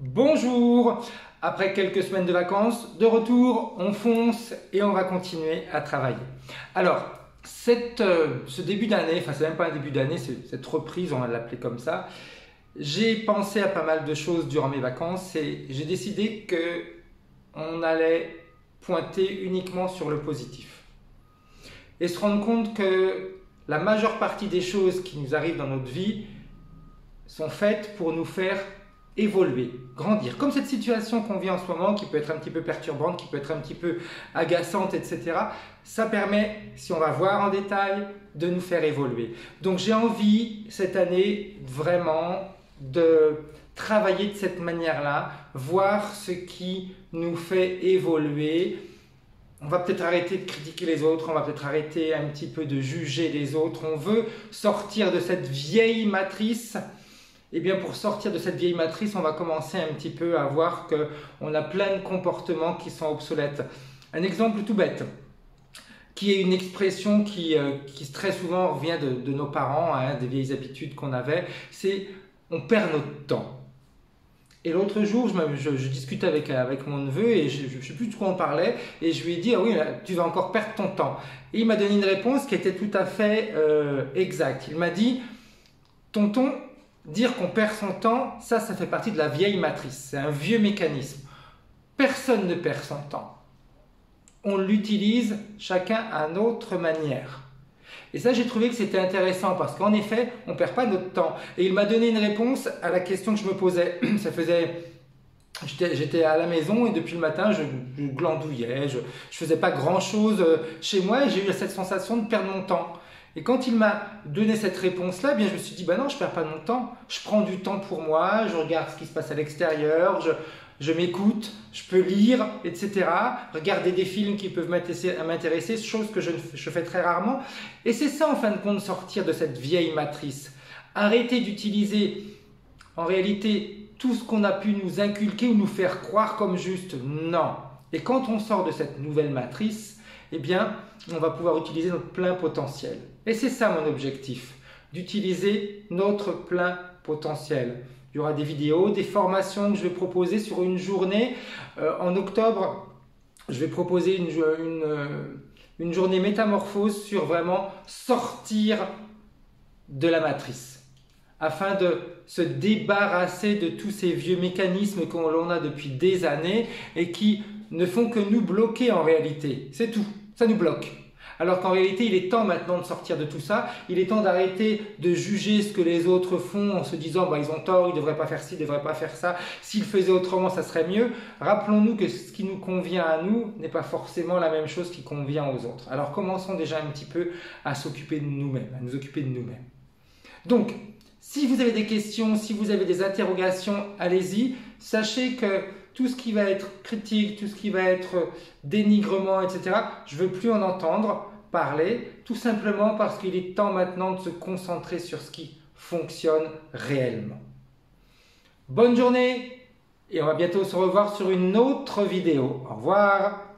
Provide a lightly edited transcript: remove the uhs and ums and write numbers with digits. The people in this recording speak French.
Bonjour! Après quelques semaines de vacances, de retour, on fonce et on va continuer à travailler. Alors, ce début d'année, enfin c'est même pas un début d'année, cette reprise, on va l'appeler comme ça, j'ai pensé à pas mal de choses durant mes vacances et j'ai décidé qu'on allait pointer uniquement sur le positif. Et se rendre compte que la majeure partie des choses qui nous arrivent dans notre vie sont faites pour nous faire évoluer, grandir. Comme cette situation qu'on vit en ce moment, qui peut être un petit peu perturbante, qui peut être un petit peu agaçante, etc. Ça permet, si on va voir en détail, de nous faire évoluer. Donc j'ai envie, cette année, vraiment de travailler de cette manière-là, voir ce qui nous fait évoluer. On va peut-être arrêter de critiquer les autres, on va peut-être arrêter un petit peu de juger les autres. On veut sortir de cette vieille matrice. Et bien pour sortir de cette vieille matrice, on va commencer un petit peu à voir qu'on a plein de comportements qui sont obsolètes. Un exemple tout bête, qui est une expression qui très souvent vient de nos parents, hein, des vieilles habitudes qu'on avait, c'est « on perd notre temps ». Et l'autre jour, je discutais avec mon neveu et je ne sais plus de quoi on parlait et je lui ai dit « Ah oui, tu vas encore perdre ton temps ». Et il m'a donné une réponse qui était tout à fait exacte. Il m'a dit « Tonton, dire qu'on perd son temps, ça fait partie de la vieille matrice. C'est un vieux mécanisme. Personne ne perd son temps. On l'utilise chacun à notre manière. » Et ça, j'ai trouvé que c'était intéressant parce qu'en effet, on ne perd pas notre temps. Et il m'a donné une réponse à la question que je me posais. J'étais à la maison et depuis le matin, je glandouillais, je ne faisais pas grand-chose chez moi et j'ai eu cette sensation de perdre mon temps. Et quand il m'a donné cette réponse-là, bien je me suis dit, bah non, je ne perds pas mon temps. Je prends du temps pour moi, je regarde ce qui se passe à l'extérieur, je m'écoute, je peux lire, etc. Regarder des films qui peuvent m'intéresser, chose que je fais très rarement. Et c'est ça, en fin de compte, sortir de cette vieille matrice. Arrêter d'utiliser, en réalité, tout ce qu'on a pu nous inculquer ou nous faire croire comme juste. Non. Et quand on sort de cette nouvelle matrice, eh bien, on va pouvoir utiliser notre plein potentiel. Et c'est ça mon objectif, d'utiliser notre plein potentiel. Il y aura des vidéos, des formations que je vais proposer sur une journée. En octobre, je vais proposer une journée métamorphose sur vraiment sortir de la matrice, afin de se débarrasser de tous ces vieux mécanismes que l'on a depuis des années et qui ne font que nous bloquer en réalité. C'est tout, ça nous bloque. Alors qu'en réalité, il est temps maintenant de sortir de tout ça. Il est temps d'arrêter de juger ce que les autres font en se disant bah, ils ont tort, ils ne devraient pas faire ci, ils ne devraient pas faire ça. S'ils faisaient autrement, ça serait mieux. Rappelons-nous que ce qui nous convient à nous n'est pas forcément la même chose qui convient aux autres. Alors commençons déjà un petit peu à s'occuper de nous-mêmes, à nous occuper de nous-mêmes. Donc, si vous avez des questions, si vous avez des interrogations, allez-y. Sachez que tout ce qui va être critique, tout ce qui va être dénigrement, etc., je ne veux plus en entendre parler, tout simplement parce qu'il est temps maintenant de se concentrer sur ce qui fonctionne réellement. Bonne journée et on va bientôt se revoir sur une autre vidéo. Au revoir.